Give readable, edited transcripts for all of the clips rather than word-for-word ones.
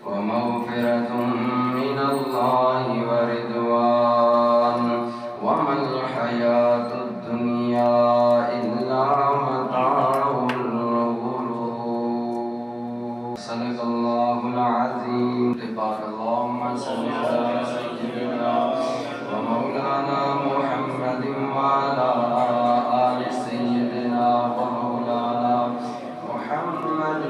ومغفرة من الله ورضوان وما الحياة الدنيا إلا متاع الغرور. صدق الله العظيم. تبارك اللهم صل على سيدنا ومولانا محمد وعلى آل سيدنا ومولانا محمد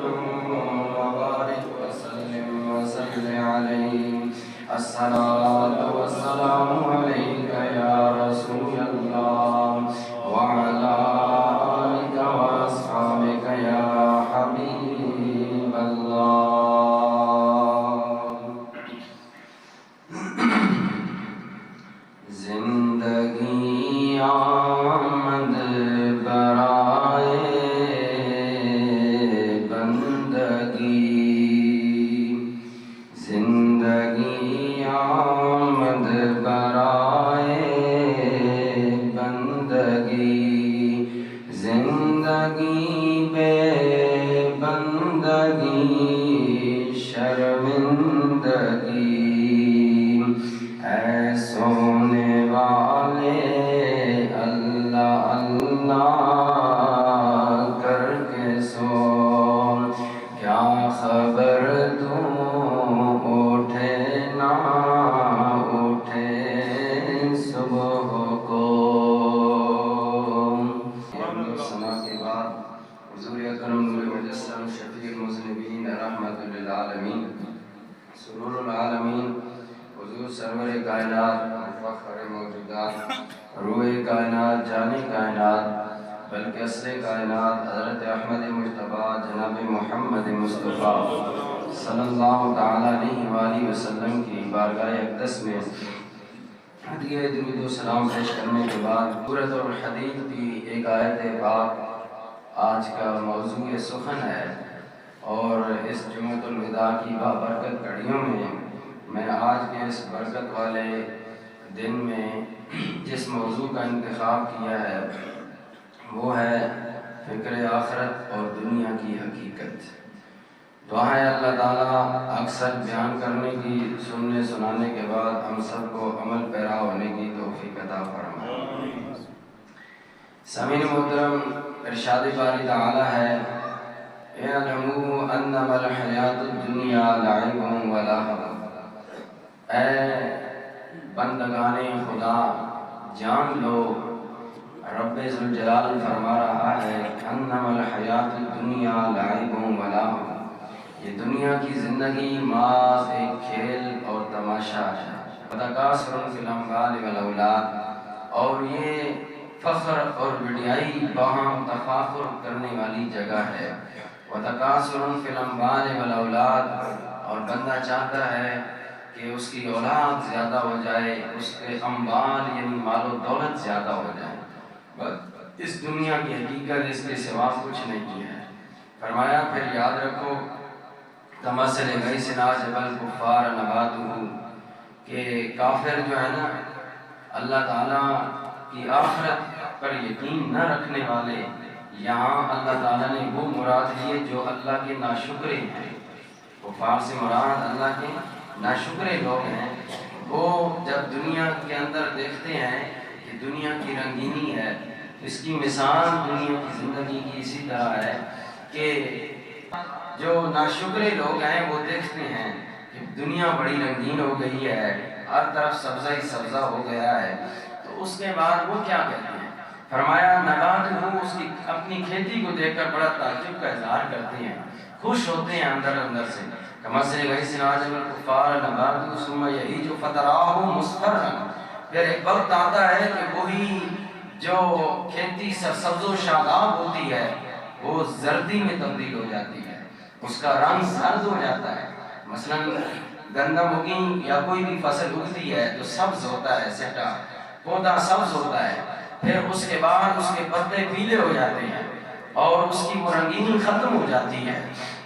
وبارك وسلم وصل عليه. الصلاة والسلام عليك يا رسول الله وعلى آلك وأصحابك يا حبيب الله. زندگی آمد برائے بندگی، زندگی آمد برائے بندگی، زندگی بے بندگی شرمندگی. اے سونے والے اللہ اللہ کر کے سو، کیا خبر تو اٹھے نہ اٹھے صبح کو. ثنا کے بعد حضور اکرم نور مجسم شفیع المذنبین رحمت للعالمین سرور العالمین حضور سرور کائنات مفخر موجودات روح کائنات جان کائنات بلکہ اصل کائنات حضرت احمد مجتبیٰ جناب محمد مصطفیٰ صلی اللہ تعالیٰ علیہ وآلہ وسلم کی بارگاہ اقدس میں ہدیہ درود و سلام پیش کرنے کے بعد سورۃ الحدید کی ایک آیت پاک آج کا موضوع سخن ہے، اور اس جمعۃ الوداع کی بابرکت گھڑیوں میں آج کے اس برکت والے دن میں جس موضوع کا انتخاب کیا ہے وہ ہے فکر آخرت اور دنیا کی حقیقت. دعا ہے اللہ تعالیٰ اکثر بیان کرنے کی، سننے سنانے کے بعد ہم سب کو عمل پیرا ہونے کی توفیق عطا فرمائے. سامعین محترم، ارشاد باری تعالیٰ ہے اعلموا انما الحیات الدنیا لعب و لہو. اے بندگان خدا جان لو، رب ذوالجلال فرما رہا ہے انما الحیات الدنیا لعب و لہو، یہ دنیا کی زندگی محض ایک کھیل اور تماشا ہے. وتکاثر فی الاموال والاولاد، اور یہ فخر اور بڑیائی باہم تفاخر کرنے والی جگہ ہے. وتکاثر فی الاموال والاولاد، اور بندہ چاہتا ہے کہ اس کی اولاد زیادہ ہو جائے، اس کے اموال یعنی مال و دولت زیادہ ہو جائے. بس اس دنیا کی حقیقت اس کے سوا کچھ نہیں ہے. فرمایا پھر یاد رکھو کمثل غیث اعجب الکفار نباتہ، کہ کافر جو ہے نا اللہ تعالیٰ کی آخرت پر یقین نہ رکھنے والے، یہاں اللہ تعالیٰ نے وہ مراد لیے جو اللہ کے ناشکرے ہیں. کفار سے مراد اللہ کے ناشکرے لوگ ہیں. وہ جب دنیا کے اندر دیکھتے ہیں کہ دنیا کی رنگینی ہے، اس کی مثال دنیا کی زندگی کی اسی طرح ہے کہ جو ناشکرے لوگ ہیں وہ دیکھتے ہیں کہ دنیا بڑی رنگین ہو گئی ہے، ہر طرف سبزہ ہی سبزہ ہو گیا ہے، تو اس کے بعد وہ کیا کہتے ہیں؟ فرمایا نبات وہ اس کی اپنی کھیتی کو دیکھ کر بڑا تعجب کا اظہار کرتے ہیں، خوش ہوتے ہیں اندر سے. کمثل غیث اعجب الکفار نباتہ ثم یہیج فتراہ مصفرا، پھر ایک وقت آتا ہے کہ وہی جو کھیتی سرسبز و شاداب ہوتی ہے وہ زردی میں تبدیل ہو جاتی ہے، اس کا رنگ زرد ہو جاتا ہے. مثلا گندم ہوگی یا کوئی بھی فصل اگتی ہے تو سبز ہوتا ہے، سٹا پودا سبز ہوتا ہے، پھر اس کے بعد اس کے پتے پیلے ہو جاتے ہیں اور اس کی وہ رنگینی ختم ہو جاتی ہے.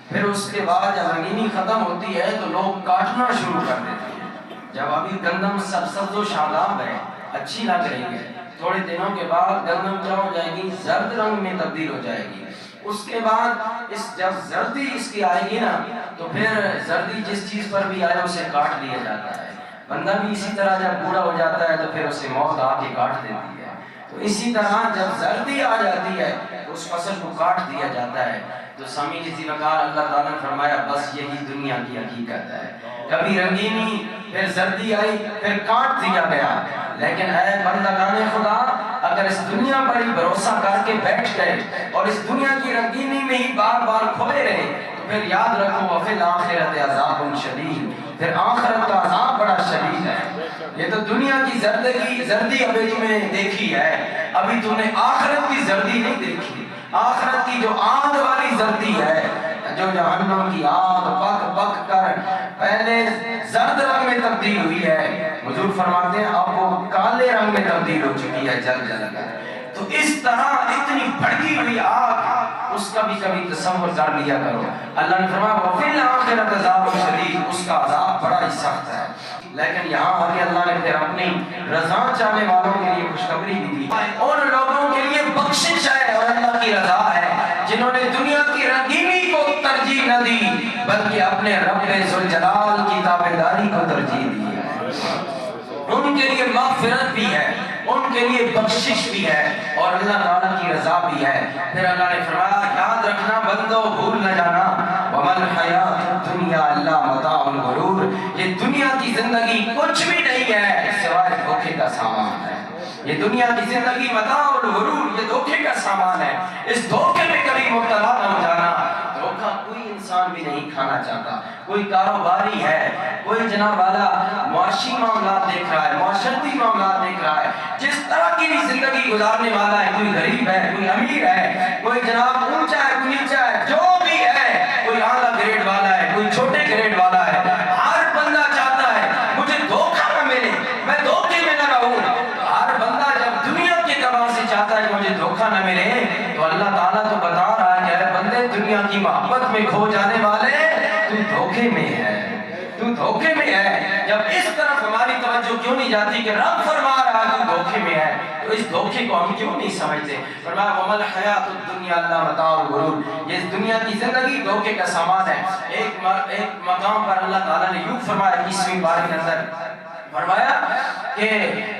پھر اس کے بعد جب رنگینی ختم ہوتی ہے تو لوگ کاٹنا شروع کر دیتے ہیں. جب ابھی گندم سبز و شاداب ہے، اچھی لگ رہی ہے، تھوڑے دنوں کے بعد گندم کیا ہو جائے گی؟ زرد رنگ میں تبدیل ہو جائے گی. اس کے بعد جب زردی اس کی آئے گی نا تو پھر زردی جس چیز پر بھی آئے اسے کاٹ لیا جاتا ہے. بندہ بھی اسی طرح جب بوڑھا ہو جاتا ہے تو پھر اسے موت آ کے کاٹ دیتی ہے. تو اسی طرح جب زردی آ جاتی ہے تو اس فصل کو کاٹ دیا جاتا ہے. تو سامعین ذی وقار اللہ تعالیٰ نے فرمایا بس یہی دنیا کی حقیقت ہے. کبھی رنگینی، پھر زردی آئی، پھر کاٹ دیا گیا. لیکن اے بندگان خدا، اگر اس دنیا پر ہی بھروسہ کر کے بیٹھ گئے اور اس دنیا کی رنگینی میں ہی بار بار کھوئے رہے تو پھر یاد رکھو وفی الآخرت عذاب شدید، پھر آخرت کا عذاب بڑا شدید ہے. یہ تو دنیا کی زردی ابھی تم نے دیکھی ہے، ابھی تم نے آخرت کی زردی نہیں دیکھی. آخرت کی جو آگ والی زردی ہے، جو جہنم کی آگ پک پک کر پہلے زرد رنگ میں تبدیل ہوئی ہے، حضور فرماتے ہیں اب وہ کالے رنگ میں تبدیل ہو چکی ہے جل جل کر. تو اس طرح اتنی بھڑکی ہوئی آگ، اس کا بھی کبھی تصور کر لیا کرو. اللہ نے فرمایا وَفِي الْآخِرَةِ عَذَابٌ شَدِيدٌ، اس کا عذاب بڑا ہی سخت ہے. لیکن یہاں آگے اللہ نے پھر اپنی رضا چاہنے والوں کے لیے خوشخبری بھی دی. ان لوگوں کے لیے بخشش ہے اور اللہ کی رضا ہے جنہوں نے دنیا کی رنگینی کو ترجیح نہ دی بلکہ اپنے رب ذوالجلال کی تابعداری کو ترجیح دی ہے. ان کے لیے مغفرت بھی ہے، ان کے لیے بخشش بھی ہے اور اللہ تعالیٰ کی رضا بھی ہے. پھر اللہ نے فرمایا یاد رکھنا بندو، بھول نہ جانا وَمَا الْحَيَاةُ الدُّنْيَا إِلَّا مَتَاعُ الْغُرُورِ، یہ دنیا کی زندگی کچھ بھی نہیں ہے سوائے دھوکے کا سامان ہے. یہ دنیا کی زندگی متاع الغرور، یہ دھوکے کا سامان ہے. اس دھوکے میں کبھی مبتلا نہ ہو جانا. دھوکا کوئی انسان بھی نہیں کھانا چاہتا. کوئی کاروباری ہے، کوئی جناب والا معاشی معاملات دیکھ رہا ہے، معاشرتی معاملات دیکھ رہا ہے، جس طرح کی بھی زندگی گزارنے والا ہے، کوئی غریب ہے، کوئی امیر ہے، کوئی جناب اونچا ہے، کوئی نیچا ہے، جو بھی ہے، کوئی اعلیٰ گریڈ والا ہے، کوئی چھوٹے گریڈ والا ہے، ہر بندہ چاہتا ہے مجھے دھوکہ نہ ملے، میں دھوکے میں نہ رہوں. ہر بندہ جب دنیا کے تمام سے چاہتا ہے کہ مجھے دھوکہ نہ ملے تو اللہ تعالیٰ تو بتا رہا ہے کہ اے بندے دنیا کی محبت میں کھو جانے والے، تو دھوکے میں ہے، تو دھوکے میں ہے. جب اس طرف ہماری توجہ کیوں نہیں جاتی کہ رب فرما رہا ہے تو دھوکے میں ہے، تو اس دھوکے کو ہم کیوں نہیں سمجھتے؟ فرمایا وَمَا الْحَيَاةُ الدُّنْيَا إِلَّا مَتَاعُ الْغُرُورِ، یہ دنیا کی زندگی دھوکے کا سامان ہے. ایک مقام پر اللہ تعالیٰ نے یوں فرمایا 20ویں پارے کے اندر، فرمایا کہ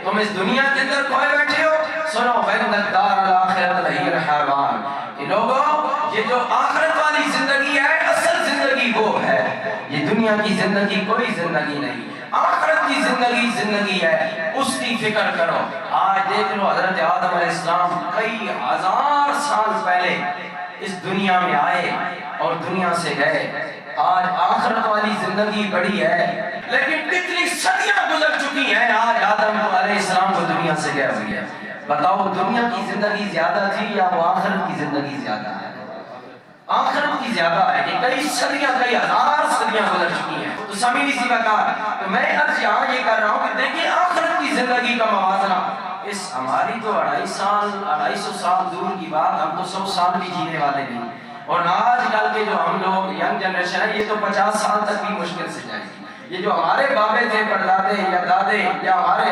تم اس دنیا کے اندر کھوئے بیٹھے ہو، سنو فَإِنَّ الدَّارَ الْآخِرَةَ لَهِيَ الْحَيَوَانُ، کہ لوگوں یہ جو آخرت والی زندگی ہے اصل زندگی وہ ہے. یہ دنیا کی زندگی کوئی زندگی نہیں، آخرت کی زندگی ہے، اس کی فکر کرو. آج دیکھ لو حضرت آدم علیہ السلام کئی ہزار سال پہلے اس دنیا میں آئے اور دنیا سے گئے. آج آخرت والی زندگی بڑی ہے لیکن کتنی صدیاں گزر چکی ہیں، آج آدم علیہ السلام کو دنیا سے گئے ہوئے ہیں. بتاؤ دنیا کی زندگی زیادہ تھی یا وہ آخرت کی زندگی زیادہ ہے؟ آخرت کی زیادہ ہے کہ کئی صدیاں، کئی ہزار صدیاں گزر چکی ہیں. تو سامعین اسی وقار تو میں عرض یہاں یہ کر رہا ہوں کہ دیکھیں آخرت کی زندگی کا موازنہ اس ہماری تو 250 سال دور کی بات، ہم تو 100 سال بھی جینے والے نہیں. اور آج کل کے جو ہم لوگ ینگ جنریشن ہے یہ تو 50 سال تک بھی مشکل سے جائے گی. یہ جو ہمارے بابے تھے، پردادے یا دادے یا ہمارے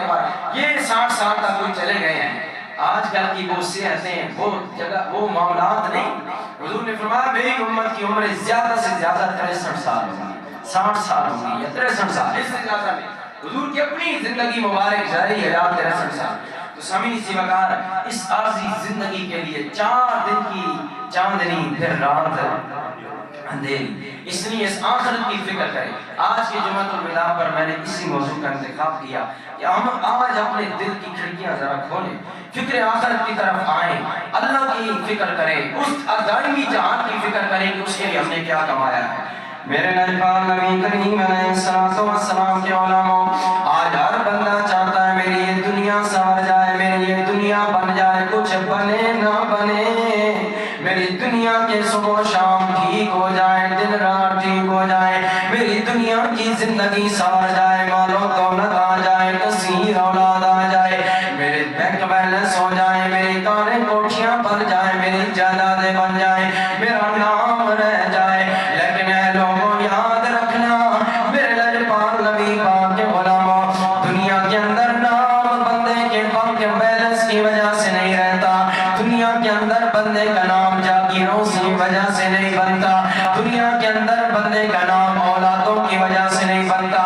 یہ 60 سال تک کوئی چلے گئے ہیں. آج کل کی وہ صحتیں، وہ جگہ، وہ معاملات نہیں. حضور نے فرمایا میری امت کی عمر زیادہ سے زیادہ 63 سال ہوگی، 60 سال ہوگی یا 63 سال، اس سے زیادہ نہیں. حضور کی اپنی زندگی مبارک جاری حیات 63 سال. تو سامعین اسی وقار اس عارضی زندگی کے لیے 4 دن کی چاندنی پھر رات اندھیری، اس لیے اس آخرت کی فکر کریں. آج کے جمعۃ الوداع پر میں نے اسی موضوع کا انتخاب کیا کہ ہم آج اپنے دل کی کھڑکیاں ذرا کھولیں، فکر آخرت کی طرف آئیں، اللہ کی فکر کریں، اس دائمی جہان کی فکر کریں کہ اس کے لیے ہم نے کیا کمایا ہے. میرے نجفان نبی کریم علیہ السلام کے علماء، آج ہر بندہ چاہتا ہے میری یہ دنیا سنور جائے، میری یہ دنیا بن جائے، کچھ بنے نہ بنے، میری دنیا کے صبح و شام ٹھیک ہو جائے، دن رات ٹھیک ہو جائے، میری دنیا کی زندگی سنور جائے، مال و دولت آ جائے، کثیر اولاد آ جائے، میرے بینک بیلنس ہو جائے، میری کاریں کوٹھیاں بن جائیں، میری جائیدادیں بن جائیں، میرا نام رہ جائے. لیکن اے لوگوں یاد رکھنا، میرے لجپال نبی پاک کے علماء، دنیا کے اندر نام بندے کے بینک بیلنس کی وجہ سے نہیں رہتا. دنیا کے اندر بندے کا نام جاگیروں سے سے نہیں بنتا.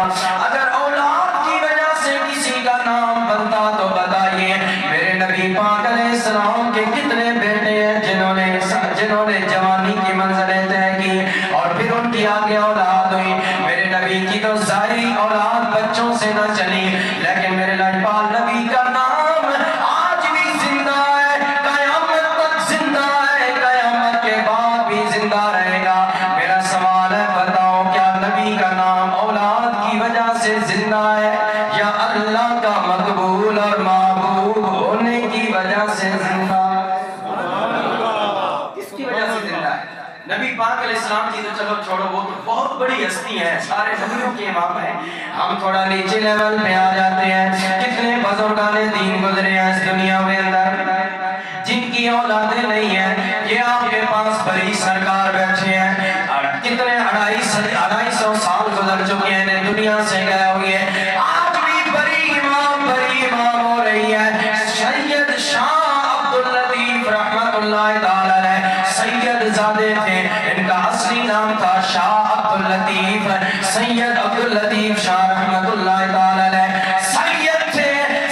اگر اولاد کی وجہ سے کسی کا نام بنتا تو بتائیے میرے نبی پاک علیہ السلام کے کتنے بیٹے ہیں جنہوں نے جوانی کی منزلیں طے کی اور پھر ان کی آگے اولاد ہوئی. میرے نبی کی تو ظاہری اولاد بچوں سے نہ چلی لیکن میرے لاجپال نبی کا نام آج بھی زندہ ہے, قیامت تک زندہ ہے, قیامت کے بعد بھی زندہ رہے گا. میرا سوال ہے بتاؤ کیا نبی کا نام اولاد کی وجہ سے زندہ ہے یا اللہ کا مقبول اور محبوب ہونے کی وجہ سے زندہ ہے؟ کس کی وجہ سے زندہ ہے؟ نبی پاک علیہ السلام کی تو چلو چھوڑو, وہ تو بہت بڑی ہستی ہے, سارے نبیوں کے امام ہیں. ہم تھوڑا نیچے لیول پہ آ جاتے ہیں. کتنے بزرگان دین گزرے ہیں اس دنیا میں اندر جن کی اولادیں نہیں ہیں. یہ آپ کے پاس بڑی سرکار بیٹھے ہیں, کتنے 250 سال گزر چکے ہیں, دنیا سے گئے ہوئے ہیں, آج بھی بڑی امام ہو رہی ہے. سید شاہ عبداللطیف رحمت اللہ تعالی علیہ سید زادے تھے, ان کا اصلی نام تھا شاہ عبداللطیف, سید عبداللطیف شاہ رحمت اللہ تعالی علیہ سید تھے.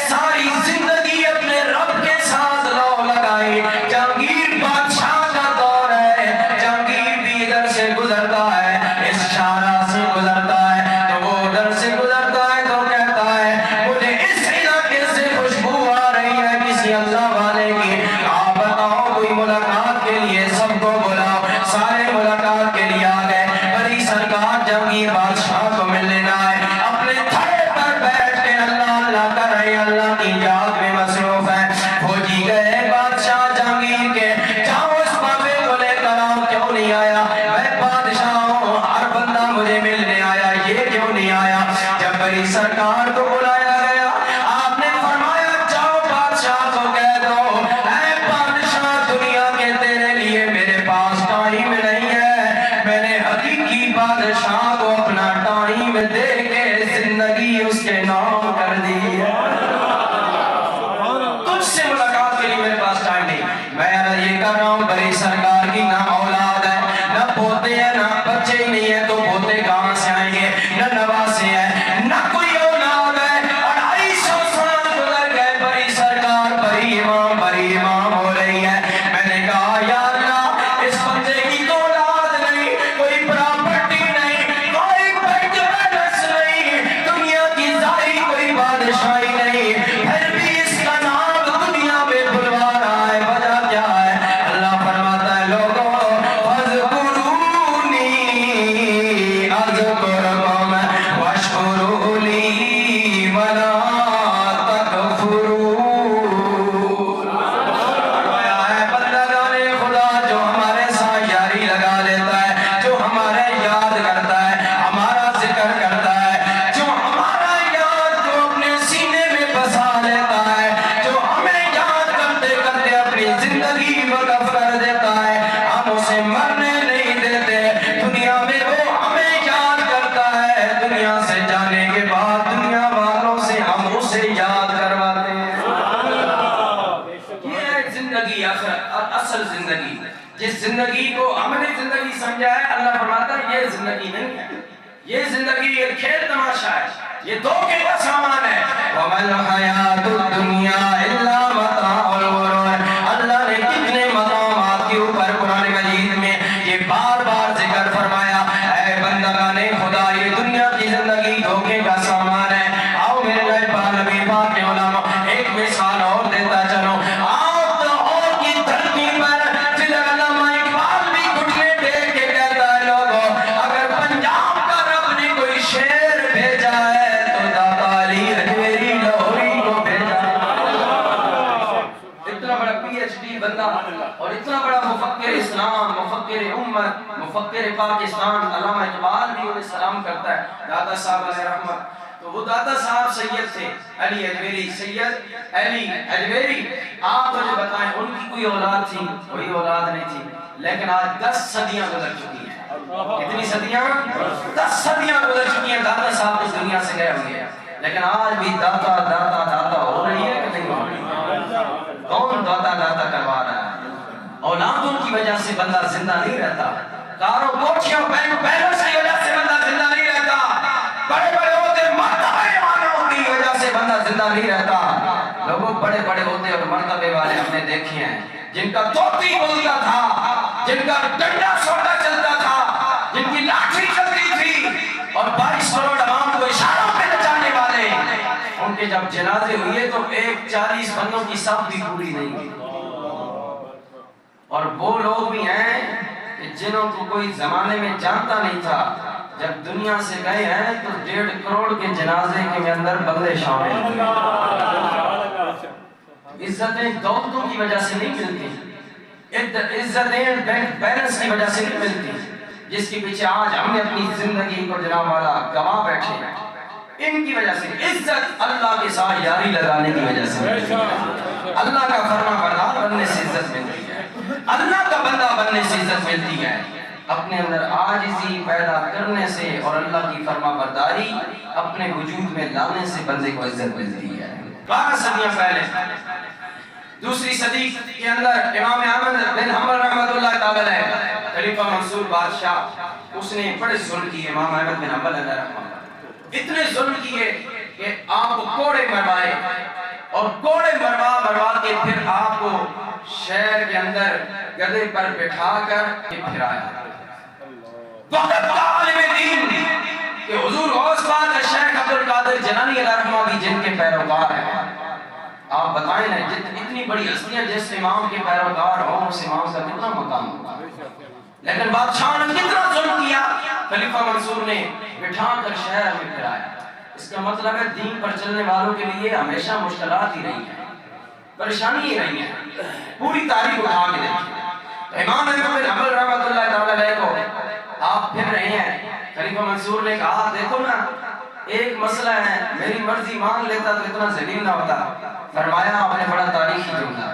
ساری زندگی اپنے رب کے ساتھ لو لگائی. جہانگیر بادشاہ کا دور ہے, جہانگیر بھی ادھر سے گزرتا ہے, اس شاہراہ سے گزرتا ہے, تو وہ ادھر سے گزرتا ہے تو کہتا ہے مجھے اس علاقے سے خوشبو آ رہی ہے کسی اللہ والے کی, آپ بتاؤ کوئی ملاقات کے لیے, سب کو بلاؤ. سارے ملاقات کے لیے آ گئے. بڑی سرکار جہانگیر بادشاہ کو مل لینا ہے, اپنے تھڑے پر بیٹھ کے اللہ اللہ کر رہے, اللہ کی یاد میں مصروف ہے. فوجی گئے بادشاہ جہانگیر کے, جاؤ اس بابے کو لے کر آؤ. کیوں نہیں آیا؟ میں بادشاہ ہوں, ہر بندہ مجھے ملنے آیا, یہ کیوں نہیں آیا؟ جب بڑی سرکار کو بلایا گیا آپ نے فرمایا جاؤ بادشاہ کو کہہ دو اے بادشاہ دنیا کے تیرے لیے میرے پاس ٹائم نہیں ہے, میں نے حقیقی بادشاہ کو اپنا ٹائم دے کے زندگی اس کے نام کر دی ہے. تجھ سے ملاقات کے لیے میرے پاس ٹائم نہیں. میں یہ کر رہا ہوں بڑی سرکار کی نہ اولاد ہے, نہ پوتے ہیں, نہ بچے ہی نہیں ہے, تو پوتے کہاں سے آئیں گے, نہ نواسے ہیں, نہ کوئی اولاد ہے. 250 سال گزر گئے, بڑی سرکار بڑی امام ہو رہی ہے. میں نے کہا یا اللہ اس بندے کی تو اولاد نہیں, کوئی پراپرٹی نہیں, کوئی پیٹرنس نہیں, دنیا کی ظاہری کوئی بادشاہی نہیں, پھر بھی اس کا نام دنیا میں بلوا رہا ہے, وجہ کیا ہے؟ اللہ فرماتا ہے لوگوں فَاذْكُرُونِي أَذْكُرْكُمْ وَاشْكُرُوا لِي وَلَا تَكْفُرُونَ. فرمایا ہے بندگان خدا جو ہمارے ساتھ یاری لگا لیتا ہے, جو ہمارے یاد کرتا ہے, ہمارا ذکر کرتا ہے, جو ہمارا یاد کو اپنے سینے میں بسا لیتا ہے, جو ہمیں یاد کرتے کرتے اپنی زندگی وقف کر دیتا ہے, ہم اسے مرنے نہیں دیتے. دنیا میں وہ ہمیں یاد کرتا ہے, دنیا سے جانے کے بعد دنیا والوں سے ہم اسے یاد کرواتے ہیں. یہ ہے زندگی, اصل زندگی. جس زندگی کو ہم نے زندگی سمجھا ہے, اللہ فرماتا ہے یہ زندگی نہیں ہے, یہ زندگی ایک کھیل تماشا ہے, یہ دھوکے کا سامان ہے. وَمَا الْحَيَاةُ الدُّنْيَا إِلَّا مَتَاعُ الْغُرُورِ. اللہ نے کتنے مقامات کے اوپر قرآن مجید میں یہ بار بار ذکر فرمایا, اے بندگان خدا یہ دنیا کی زندگی دھوکے کا سامان ہے. آؤ میرے لاجپال نبی پاک کے علماء ایک مثال اور دیتا چلو. آپ لاہور کی دھرتی پر جدھر علامہ اقبال بھی گھٹنے ٹیک کے کہتا ہے لوگوں اگر پنجاب کا رب نے کوئی شعر بھیجا ہے تو داتا علی اجمیری لاہوری کو بھیجا ہے. اتنا بڑا پی ایچ ڈی بندہ اور اتنا بڑا مفکر اسلام, مفکر امت, مفکر پاکستان, علامہ اقبال بھی انہیں سلام کرتا ہے, داتا صاحب علیہ رحمت. تو وہ داتا صاحب سید تھے علی اجمیری, سید علی اجمیری. آپ مجھے بتائیں ان کی کوئی اولاد تھی؟ کوئی اولاد نہیں تھی, لیکن آج 10 صدیاں گزر چکی ہیں. کتنی صدیاں؟ 10 صدیاں گزر چکی ہیں. داتا صاحب اس دنیا سے گئے ہوئے ہیں, لیکن آج بھی داتا داتا داتا ہو رہی ہے کہ نہیں ہو رہی؟ کون داتا داتا کروا رہا ہے؟ اولادوں کی وجہ سے بندہ زندہ نہیں رہتا, کاروں کوٹھیوں بینک بیلنس کی وجہ سے بندہ زندہ نہیں رہتا. بڑے بڑے ہوتے مرتبے والوں کی وجہ سے بندہ زندہ نہیں رہتا. لوگوں بڑے بڑے ہوتے اور مرتبے والے ہم نے دیکھے ہیں جن کا توتی بولتا تھا, جن کا ڈنڈا سوٹا چلتا تھا, جن کی لاٹھی چلتی تھی اور 22 کروڑ عوام کو اشاروں پہ نچانے والے, ان کے جب جنازے ہوئے تو 40 بندوں کی صف بھی پوری نہیں کی. اور وہ لوگ بھی ہیں کہ جنہوں کو کوئی زمانے میں جانتا نہیں تھا, جب دنیا سے گئے ہیں تو 1.5 کروڑ کے جنازے کے اندر بندے شامل ہوئے. عزتیں دولتوں کی وجہ سے نہیں ملتی, عزتیں بینک بیلنس کی وجہ سے نہیں ملتی, جس کے پیچھے آج ہم نے اپنی زندگی کو جناب والا گواہ بیٹھے ہیں. ان کی وجہ سے عزت اللہ کے ساتھ یاری لگانے کی وجہ سے, اللہ کا فرما بردار بننے سے عزت ملتی ہے, اللہ کا بندہ بننے سے عزت ملتی ہے. اپنے اندر عاجزی پیدا کرنے سے اور اللہ کی فرما برداری اپنے وجود میں لانے سے بندے کو عزت ملتی ہے. 12 صدیاں پہلے دوسری صدی کے اندر امام احمد بن حنبل رحمۃ اللہ تعالی علیہ, خلیفہ منصور بادشاہ, اس نے بڑے ظلم کیے. امام احمد بن حنبل علیہ رحمۃ اللہ اتنے ظلم کیے کہ آپ کو کوڑے مروائے, اور کوڑے مروا کے پھر آپ کو شہر کے اندر گدھے پر بٹھا کر پھرایا. وقت کا عالم دین کہ حضور غوث پاک شیخ عبد القادر جیلانی علیہ رحمہ بھی جن کے پیروکار ہیں. آپ بتائیں نا, اتنی بڑی ہستیاں جس امام کے پیروکار ہوں اس امام کا کتنا مقام ہوگا. لیکن بادشاہ نے کتنا ظلم کیا, خلیفہ منصور نے بٹھا کر شہر میں پھرایا. اس کا مطلب ہے دین پر چلنے والوں کے لیے ہمیشہ مشکلات ہی رہی ہیں, پریشانی ہی رہی ہیں. پوری تاریخ اٹھا کے دیکھیں. امام احمد بن حنبل رحمۃ اللہ تعالی علیہ کو آپ پھر رہے ہیں. خلیفہ منصور نے کہا دیکھو نا, ایک مسئلہ ہے, میری مرضی مان لیتا تو اتنا ذلیل نہ ہوتا. فرمایا آپ نے بڑا تاریخی جملہ,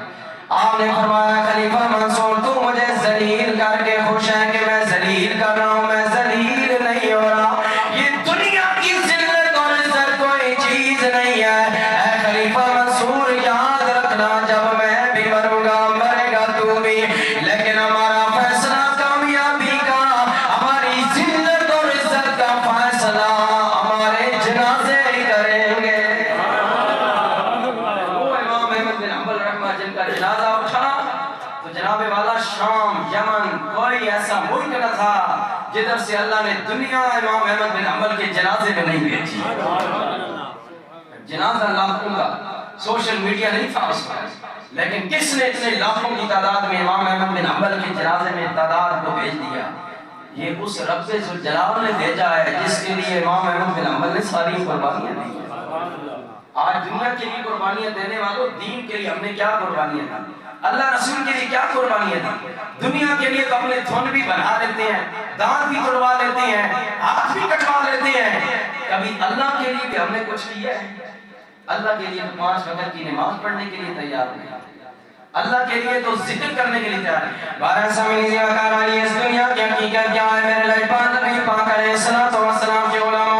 آپ نے فرمایا خلیفہ منصور تو مجھے ذلیل کر کے خوش ہے کہ میں ذلیل کر رہا ہوں, میں ذلیل نہیں ہو رہا. یہ دنیا کی ذلت اور عزت کوئی چیز نہیں ہے. اے خلیفہ منصور یاد رکھنا, جب میں بھی مروں گا مرے گا تو بھی, لیکن ہمارا فیصلہ کامیابی کا, ہماری ذلت اور عزت کا فیصلہ ہمارے جنازے کریں گے. وہ امام احمد بن حنبل رحمہ جن کا جنازہ اٹھا تو جناب والا شام, یمن, کوئی ایسا ملک نہ تھا جدھر سے اللہ نے دنیا امام احمد بن حنبل کے جنازے میں نہیں بھیجی. جنازہ لاکھوں کا, سوشل میڈیا نہیں تھا اس پر, لیکن کس نے اتنے لاکھوں کی تعداد میں امام احمد بن حنبل کے جنازے میں تعداد کو بھیج دیا؟ یہ اس رب ذوالجلال نے بھیجا ہے جس کے لیے امام احمد بن حنبل نے ساری قربانیاں دی. آج دنیا کے لیے قربانیاں دینے والوں, دین کے لیے ہم نے کیا قربانیاں دی؟ اللہ رسول کے لیے کیا قربانیاں دی؟ دنیا کے لیے تو اپنے دھن بھی بنا لیتے ہیں, دانت بھی توڑوا لیتے ہیں, ہاتھ بھی کٹوا لیتے ہیں. کبھی اللہ کے لیے بھی ہم نے کچھ کیا ہے؟ اللہ کے لیے تو 5 وقت کی نماز پڑھنے کے لیے تیار نہیں, اللہ کے لیے تو ذکر کرنے کے لیے تیار ہے. 12 سمجھنے کا کاران اس دنیا کی حقیقت کیا ہے میرے لائے پاک نبی پاک علیہ السلام کے علماء,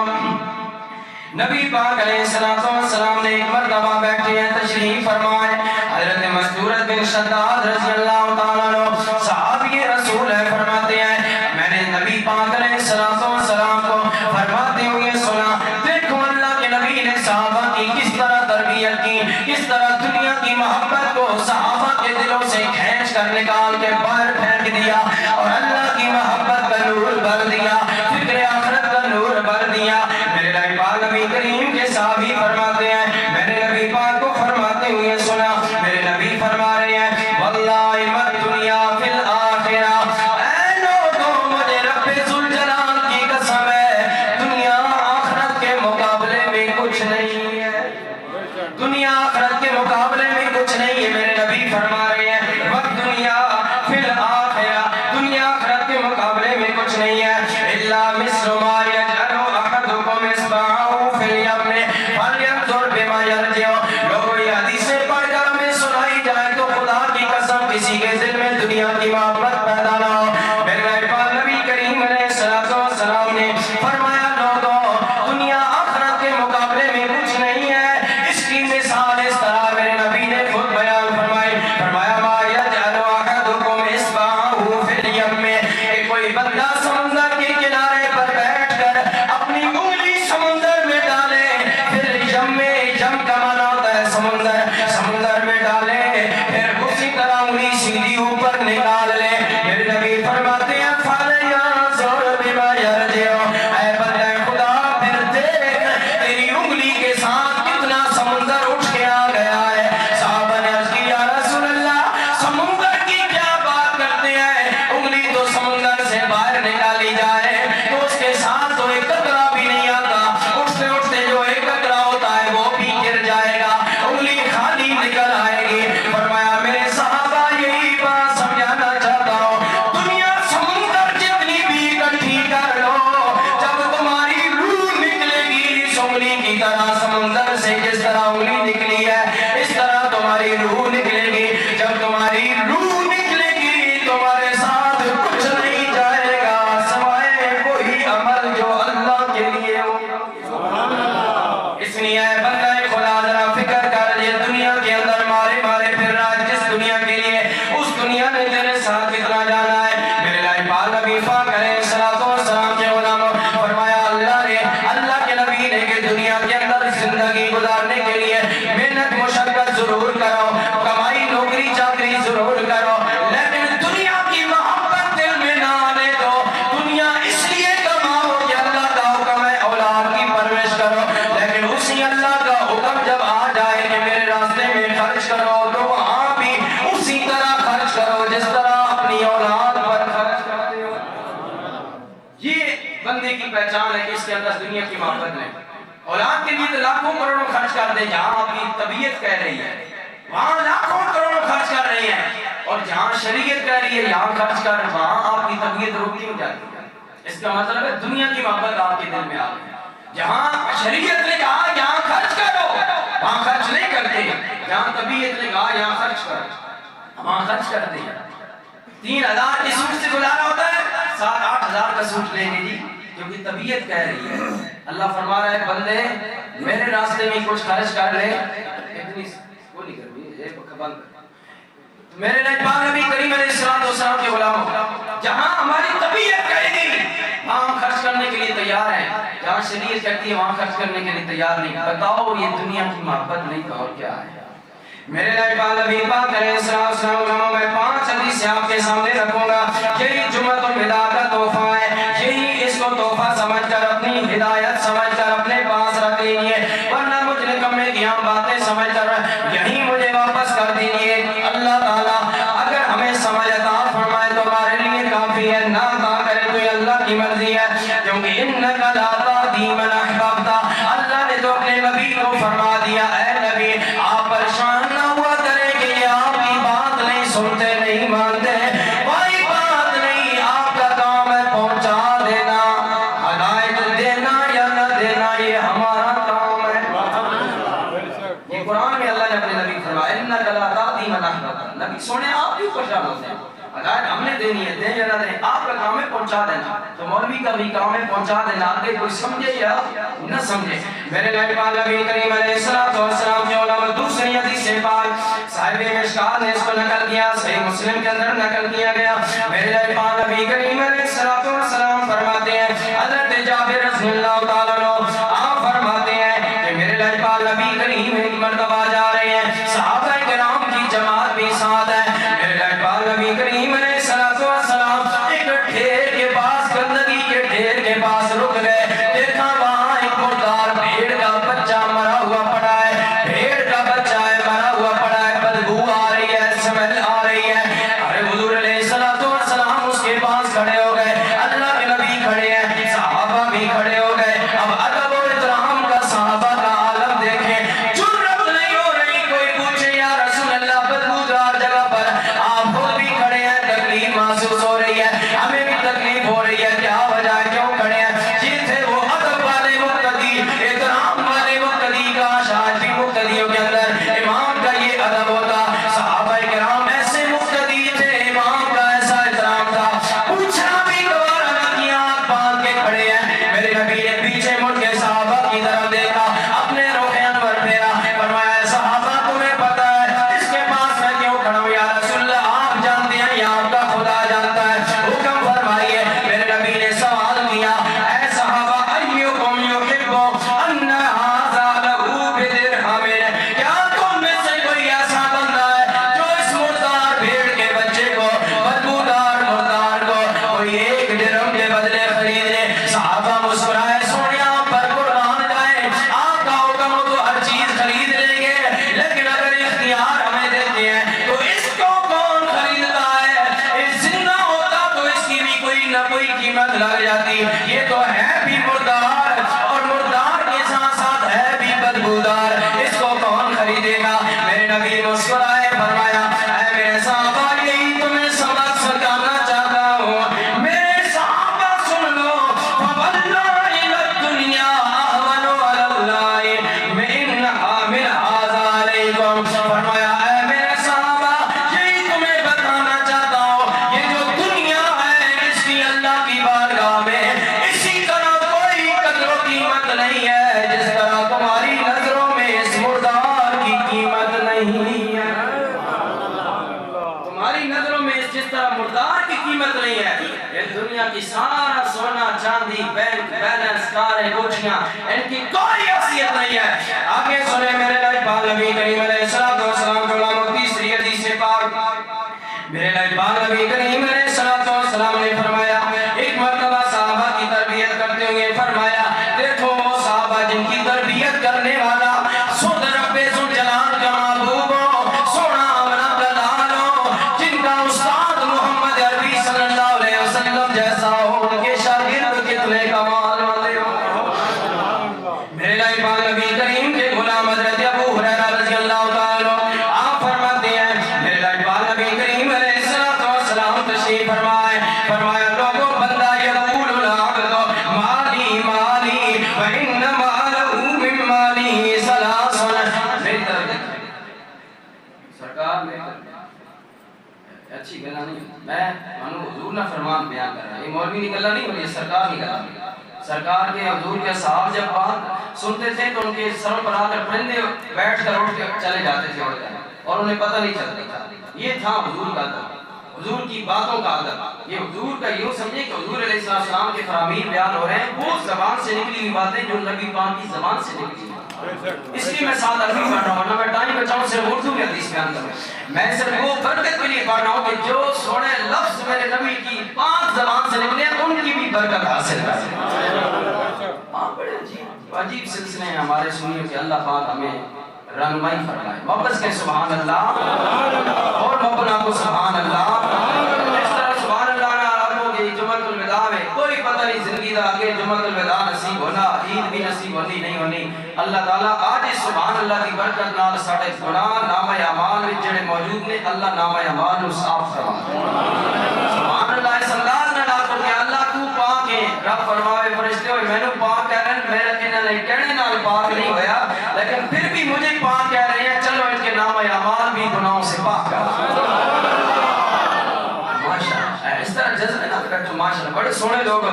نبی پاک علیہ السلام نے ایک مرتبہ بیٹھے ہیں, تشریف فرمائے. حضرت مسعود بن شداد رضی اللہ تعالیٰ عنہ صحابی رسول ہے, فرماتے ہیں میں نے نبی پاک علیہ السلام کو فرماتے ہوئے سنا, دیکھو اللہ کے نبی نے صحابہ کی کس طرح تربیت کی, کس طرح دنیا کی محبت کو صحابہ کے دلوں سے کھینچ کر نکال کے باہر پھینک دیا اور اللہ کی محبت کا نور بھر دیا, فکر آخرت کا نور بھر دیا. میرے نبی پاک نبی کریم کے صحابی فرماتے ہیں میں نے نبی پاک کو فرماتے ہوئے سنا, میرے نبی فرما رہے ہیں واللہ مت دنیا فی الآخرہ, اے لوگوں مجھے رب ذوالجلال کی قسم ہے دنیا آخرت کے مقابلے میں کچھ نہیں ہے, دنیا آخرت کے مقابلے میں کچھ نہیں ہے. میرے نبی فرما رہے ہیں وقت دنیا فی الآخرہ, دنیا آخرت کے مقابلے میں کچھ نہیں ہے. الا مثل ما یجعل احدکم اصبعہ فی الیم فلینظر بما یرجع. لوگوں یہ حدیثیں پڑھ کر ہمیں سنائی جائے تو خدا کی قسم کسی کے دل میں دنیا کی محبت پیدا نہ ہو. میرے نبی کریم علیہ السلام نے فرمایا لوگوں دنیا آخرت کے مقابلے میں کچھ نہیں ہے. اس کی مثال اس طرح میرے نبی نے خود بیان فرمائی, فرمایا ما یجعل احدکم اصبعہ فی الیم, کہ کوئی بندہ سمندر کے کنارے پر بیٹھ کر اپنی انگلی سمندر اس انگلی کی طرح سمندر سے جس طرح انگلی نکلی ہے اس طرح تمہاری روح نکلے گی. جب تمہاری روح نکلے گی تمہارے ساتھ کچھ نہیں جائے گا سوائے وہی عمل جو اللہ کے لیے ہو. اس لیے بندہ خدا ذرا فکر کر یہ دنیا کے اندر مارے مارے پھر رہا ہے جس دنیا کے لیے اس دنیا نے تیرے ساتھ کتنا جانا ہے. میرے لائے پاک نبی پاک علیہ الصلوۃ والسلام کے غلاموں فرمایا اللہ کے نبی نے کہ دنیا کے اندر زندگی گزارنے کے لیے محنت مشقت ضرور کرو کمائی نوکری چاکری ضرور کرو لیکن دنیا کی محبت دل میں نہ آنے دو. دنیا اس لیے کماؤ کہ اللہ کا حکم ہے اولاد کی پرورش کرو لیکن اسی اللہ کا حکم جب آ جائے کہ میرے راستے میں خرچ کرو تو وہاں بھی اسی طرح خرچ کرو جس طرح اپنی اولاد پر خرچ کرتے ہو. یہ بندے کی پہچان ہے کہ اس کے اندر دنیا کی محبت نہیں. اولاد کے لیے تو لاکھوں کروڑوں خرچ کر دے جہاں آپ کی طبیعت کہہ رہی ہے وہاں لاکھوں کروڑوں خرچ کر رہی ہے اور جہاں شریعت کہہ رہی ہے یہاں خرچ کر وہاں آپ کی طبیعت رک کیوں جاتی ہے. اس کا مطلب ہے دنیا کی محبت آپ کے دل میں آ گئی. جہاں شریعت نے کہا یہاں خرچ کرو وہاں خرچ نہیں کرتے جہاں طبیعت نے کہا یہاں خرچ کرو وہاں خرچ کرتے ہیں. 3000 کی سوٹ سے گزارا ہوتا ہے 7-8 ہزار کا سوٹ لیں گے جی کیونکہ طبیعت کہہ رہی ہے. اللہ فرما رہا ہے بندے میرے راستے میں کچھ خرچ کر لے اتنی وہ نہیں کر بند میرے پاک نبی کریم علیہ السلام کے غلاموں جہاں ہماری طبیعت کہے گی وہاں ہم خرچ کرنے کے لیے تیار ہیں جہاں شریعت کہتی ہے وہاں خرچ کرنے کے لیے تیار نہیں. بتاؤ یہ دنیا کی محبت نہیں تو اور کیا ہے. میرے پاک نبی پاک علیہ السلام میں 5 حدیث آپ کے سامنے رکھوں گا. یہی جمعۃ الوداع کا تحفہ ہے. یہی اس کو تحفہ سمجھ کر اپنی ہدایت سمجھ کر اپنے پاس رکھ لیجیے ورنہ مجھ نکم میں کیا باتیں سمجھ کر یہی مجھے واپس کر دیجیے. اللہ تعالیٰ اگر ہمیں سمجھ عطا فرمائے تو ہمارے لیے کافی ہے نہ عطا کرے تو یہ اللہ کی مرضی ہے کیونکہ انک لا تہدی من احببت. اللہ نے تو اپنے نبی کو فرما دیا اے نبی آپ پریشان نہ ہوا کریں کہ یہ آپ کی بات نہیں سنتے نہیں مانتے کوئی بات نہیں آپ کا کام ہے پہنچا دینا ہدایت دینا یا نہ دینا یہ ہمارا کام ہے. یہ قرآن میں اللہ نے اپنے نبی فرمایا انک لا تہدی من احببت. نبی سونے آپ بھی پریشان ہوتے ہیں ہدایت ہم نے دینی ہے دیں یا نہ دیں آپ کا کام ہے پہنچا دینا. تو مولوی کا بھی کام ہے پہنچا دینا آگے کوئی سمجھے یا نہ سمجھے. میرے پاک نبی کریم علیہ السلام کے علماء دوسری حدیث سے پاک صاحب مشکات نے اس کو نقل کیا صحیح مسلم کے اندر نقل کیا گیا. میرے پاک نبی کریم علیہ السلام فرماتے ہیں حضرت جابر رضی اللہ تعالیٰ عنہ آپ فرماتے ہیں کہ میرے پاک نبی کریم ایک مرتبہ جا رہے ہیں صحابہ کرام کی جماعت بھی ساتھ ہے. میرے پاک نبی کریم علیہ السلام ایک ڈھیر کے پاس گندگی کے ڈھیر کے پاس رک گئے. دیکھا وہاں ایک مردار بھیڑ کا بچہ مرا ہوا پڑا ہے. بھیڑ کا بچہ ہے مرا ہوا پڑا ہے بدبو آ رہی ہے سمیل آ رہی ہے. ارے حضور علیہ السلام اس کے پاس کھڑے ہو گئے. اللہ کے نبی کھڑے ہیں صحابہ بھی کھڑے ہو گئے. اب ادب و احترام کا صحابہ کا عالم دیکھیں جرأت نہیں ہو رہی کوئی پوچھے یا رسول اللہ بدبودار جگہ پر آپ خود بھی کھڑے ہیں تکلیف محسوس ہو رہی ہے ہمیں بھی تکلیف ہو رہی ہے کیا وجہ ہے کیوں کھڑے ہیں. یہ تھے وہ ادب والے مقتدی احترام والے مقتدی کا شاید بھی مقتدیوں کے اندر امام کا یہ ادب ہوتا. صحابہ کرام ایسے مقتدی تھے امام کا ایسا احترام تھا پوچھنا بھی دوبارہ نہ کیا آنکھ باندھ کے کھڑے ہیں. میرے نبی نے پیچھے مڑ کے صحابہ کی طرف دیکھا اپنے رخ انور پھیرا فرمایا صحابہ تمہیں پتہ ہے اس کے پاس میں کیوں کھڑا ہوں یا رسول اللہ آپ جانتے ہیں یا آپ کا خدا جانتا ہے حکم فرمائیے. میرے نبی نے سوال کیا اے صحابہ ایکم یحب ان ھذا لہو بدرہم. کیا تم میں سے کوئی ایسا بندہ ہے جو اس مردار بھیڑ کے بچے کو بدبودار مردار کو کوئی 1 درہم کے بدلے خرید لے. صحابہ مسکرائے سونے آپ پر قربان جائے آپ کا حکم ہو تو ہر چیز خرید لیں گے لیکن اگر اختیار ہمیں دیتے ہیں تو اس کو کون خریدتا ہے. زندہ ہوتا تو اس کی بھی کوئی نہ کوئی قیمت لگ جاتی. یہ تو ہے بھی مردار اور مردار کے ساتھ ساتھ ہے بھی بدبودار اس کو کون خریدے گا. میرے نبی مسکرائے فرمایا اے میرے صحابہ یہی تمہیں سبق سکھانا چاہتا ہوں. میرے صحابہ سن لو فواللہ الدنیا اہون علی کی سارا سونا چاندی بینک بیلنس کاریں کوٹھیاں ان کی کوئی حیثیت نہیں ہے. آگے سنے میرے لاجپال نبی کریم علیہ السلام جو غلام تیسری حدیث پاک میرے لاجپال نبی کریم علیہ السلام نے فرمایا ایک مرتبہ صحابہ کی تربیت کرتے ہوئے فرمایا دیکھو صحابہ جن کی تربیت کرنے والا سود رب ذو جلال کا محبوب ہو سونا امنا کا لال ہو جن کا استاد محمد عربی صلی اللہ علیہ وسلم جیسا ہو ان کے شاگرد کتنے کمال والے ہو. میرے لاجپال نبی کریم کے غلام حضرت ابو ہریرہ رضی اللہ تعالیٰ آپ فرماتے ہیں میرے لاجپال نبی کریم علیہ السلام تشریف فرمائے فرمایا لوگوں بندہ یقول العبد مالی مالی وَإِنَّمَا لَهُ مِن مَالِهِ ثَلَاثٌ. میری طرف دیکھیں سرکار میری طرف اچھی گلا نہیں میں مانو حضور نہ فرمان بیان کر رہا ہے یہ مولوی نہیں گلا نہیں بلی سرکار نہیں گلا. سرکار کے حضور کے صحاب جب بات سنتے تھے تو ان کے سروں پر آ کر پرندے بیٹھ کر اٹھ کے چلے جاتے تھے اور انہیں پتہ نہیں چلتا تھا. یہ تھا حضور کا ادب حضور کی باتوں کا ادب. یہ حضور کا یوں سمجھے کہ حضور علیہ السلام کے فرامین بیان ہو رہے ہیں وہ زبان سے نکلی ہوئی باتیں جو نبی پاک کی زبان سے نکلی ہیں. اس لیے میں ساتھ عربی پڑھ رہا ہوں ورنہ میں ٹائم بچاؤں صرف اردو میں حدیث بیان کروں. میں صرف وہ برکت کے لیے پڑھ رہا ہوں کہ جو سونے لفظ میرے نبی کی پاک زبان سے نکلے ان کی بھی برکت حاصل کریں. بڑے عجیب سلسلے ہیں ہمارے سنیوں کے. اللہ پاک ہمیں رہنمائی فرمائے. واپس کے سبحان اللہ اور مبنا کو سبحان اللہ. اس طرح سبحان اللہ نہ عربوں کی جمعۃ الوداع میں کوئی پتہ نہیں زندگی دا آگے جمعۃ الوداع نصیب ہونا عید بھی نصیب ہونی نہیں ہونی. اللہ تعالیٰ آج اس سبحان اللہ کی برکت نال ساڑے گناہ نامہ اعمال میں جڑے موجود نے اللہ نامہ اعمال کو صاف فرما. سبحان اللہ اس انداز میں نہ کہ اللہ تو پاک ہے. رب فرماوے فرشتے ہوئے میں نے پاک کہہ رہے ہیں میرا انہاں نے کہنے نال پاک نہیں ہویا لیکن پھر بھی مجھے پاک کہہ رہے ہیں چلو ان کے نامہ اعمال بھی گناہوں سے پاک کر. اس طرح جذب نہ کرو ماشاءاللہ بڑے سونے لوگ.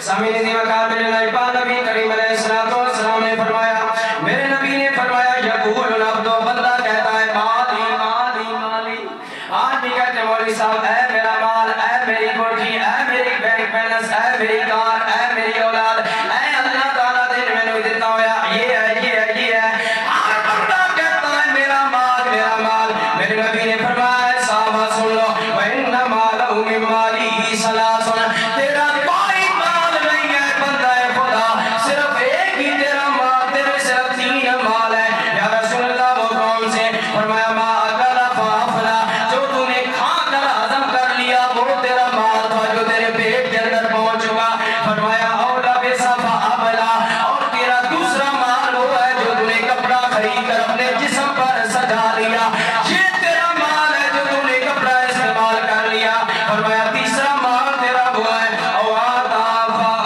سامعین دی وقار میرے لاجپال نبی کریم علیہ السلام نے فرمایا میرے نبی نے فرمایا یقول العبد بندہ کہتا ہے مالی مالی مالی. آج بھی کہتے ہیں مولوی صاحب اے میرا مال اے میری کوٹھی اے میری بینک بیلنس اے میری کار اے میری اولاد اے اللہ تعالیٰ دن میں نے دیتا ہویا یہ ہے یہ ہے یہ ہے. ہر بندہ کہتا ہے میرا مال میرا مال. میرے نبی نے فرمایا صحابہ سن لو وَإِنَّمَا لَهُ مِن مَالِهِ ثَلَاثٌ. تیرا کوئی مال نہیں ہے بندہ خدا صرف ایک ہی تیرا مال تیرے صرف 3 مال ہے. یا رسول اللہ وہ کون سے؟ فرمایا ما اکل فافلا جو تو نے کھا کر ہضم کر لیا وہ تیرا مال تھا جو تیرے پیٹ کے اندر پہنچ چکا. فرمایا اولا بصفا ابلا اور تیرا دوسرا مال وہ ہے جو تو نے کپڑا خرید کر اپنے جسم پر سجا لیا یہ تیرا مال ہے جو تو نے کپڑا استعمال کر لیا. فرمایا تیسرا مال تیرا وہ ہے او آتا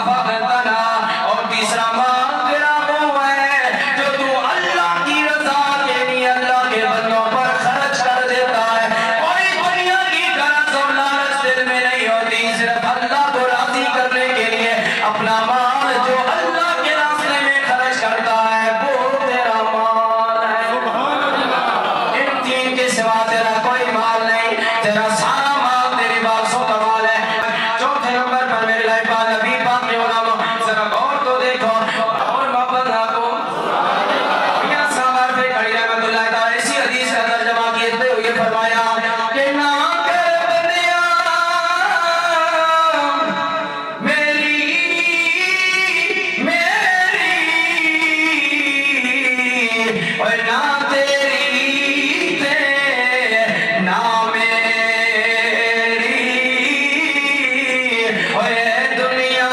فقتنا اور تیسرا مال تیرا وہ ہے جو تو اللہ کی رضا کے لیے اللہ کے بندوں پر خرچ کر دیتا ہے. کوئی دنیا کی غرض اور لالچ دل میں نہیں ہوتی صرف اللہ کو راضی کرنے کے لیے اپنا مال جو اللہ کے راستے میں خرچ کرتا ہے وہ تیرا مال ہے. ان 3 کے سوا تیرا کوئی مال نہیں. تیرا سارا مال تیری بارسوں کا مال ہے. چوتھے نمبر پر میرے لاجپال نبی پاک کے علماء ذرا غور تو دیکھو اور محبت نہ کو میاں صاحب پہ کھڑی رحمت اللہ تعالی اسی حدیث کا ترجمہ کیتے ہوئے فرمایا کہ نہ کر بندیا میری اور نہ تیری نہ میری اور دنیا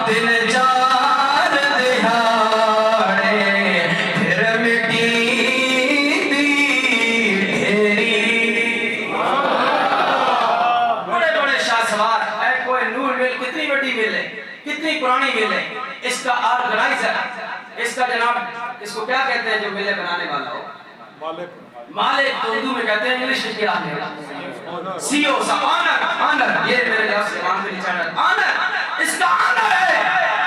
دن 4 دہاڑے پھر مٹی ڈھیری. بڑے بڑے شاہ سوار اے کوئی نور مل کتنی بڑی مل ہے کتنی پرانی مل ہے. اس کا آرگنائزر اس کا جناب اس کو کیا کہتے ہیں جو ملے بنانے والا ہو مالک تو اردو میں کہتے ہیں انگلش میں کیا ہے سی او سا آنر یہ میرے لفظ ایمان پہ نچاڑا آنر اس کا آنر ہے.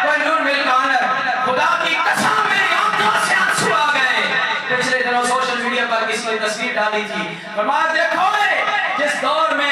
کوئی نور مل کا آنر خدا کی قسم میری آنکھوں سے آنسو آ گئے. پچھلے دنوں سوشل میڈیا پر کسی نے تصویر ڈالی تھی فرمایا دیکھو جس دور میں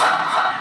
70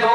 2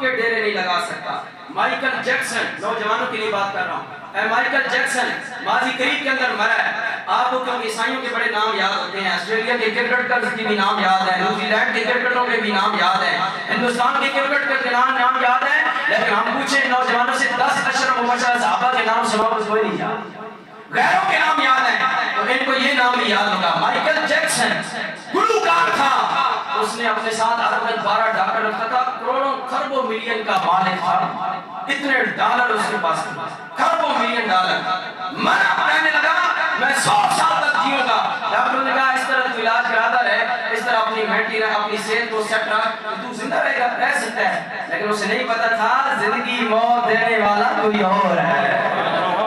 کے ڈیرے نہیں لگا سکتا۔ مائیکل جیکسن، نوجوانوں کے لیے بات کر رہا ہوں، مائیکل جیکسن ماضی قریب کے اندر مرا ہے۔ آپ کو کیونکہ عیسائیوں کے بڑے نام یاد ہوتے ہیں، آسٹریلیا کے کرکٹرز کے بھی نام یاد ہیں، نیوزی لینڈ کے کرکٹروں کے بھی نام یاد ہیں، ہندوستان کے کرکٹ کے نام یاد ہیں، لیکن ہم پوچھیں نوجوانوں سے 10 اشرف مبشرہ صحابہ کے نام سناؤ تو کوئی نہیں یاد۔ غیروں کے نام یاد ہیں تو ان کو یہ نام بھی یاد ہوگا۔ مائیکل جیکسن گلوکار تھا، اس نے اپنے ساتھ عدد 12 ڈاکٹر رکھا تھا، کروڑوں خربوں ملین کا مالک تھا، اتنے ڈالر اس کے پاس تھے، خربوں ملین ڈالر۔ مرا کہنے لگا میں 100 سال تک جیوں گا۔ ڈاکٹر نے کہا اس طرح تو علاج کراتا رہے، اس طرح اپنی مینٹین اپنی صحت کو سیٹ رکھ، تو زندہ رہے گا، رہ سکتا ہے۔ لیکن اسے نہیں پتا تھا زندگی موت دینے والا کوئی اور ہے۔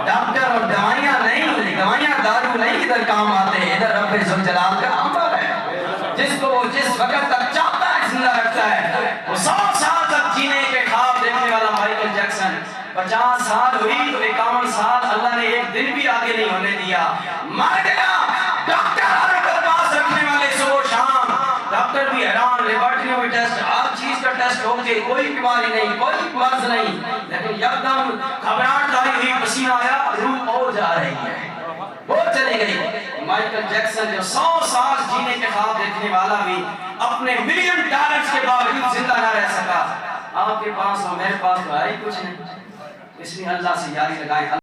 ڈاکٹر اور دوائیاں نہیں، دوائیاں دارو نہیں ادھر کام آتے، ادھر رب ذوالجلال کا امر ہے، جس کو وہ جس وقت تک چاہتا ہے زندہ رکھتا ہے۔ وہ 100 سال تک جینے کے خواب دیکھنے والا مائیکل جیکسن 50 سال ہوئی تو 51 سال اللہ نے ایک دن بھی آگے نہیں ہونے دیا، مر گیا۔ ڈاکٹر ہر پاس رکھنے والے صبح و شام، ڈاکٹر بھی حیران، لیبارٹریوں میں ٹیسٹ، ہر چیز کا ٹیسٹ ہو کے کوئی بیماری نہیں، کوئی مرض نہیں، لیکن یکدم گھبراہٹ آئی ہوئی، پسینہ آیا، روح اور جا رہی ہے، وہ چلی گئی۔ مائیکل جیکسن جو 100 سال جینے کے خواب دیکھنے والا بھی اپنے ملین ڈالرز کے باوجود زندہ نہ رہ سکا۔ آپ کے پاس اور میرے پاس تو ہے ہی کچھ نہیں، اس میں اللہ سے یاری لگائیں۔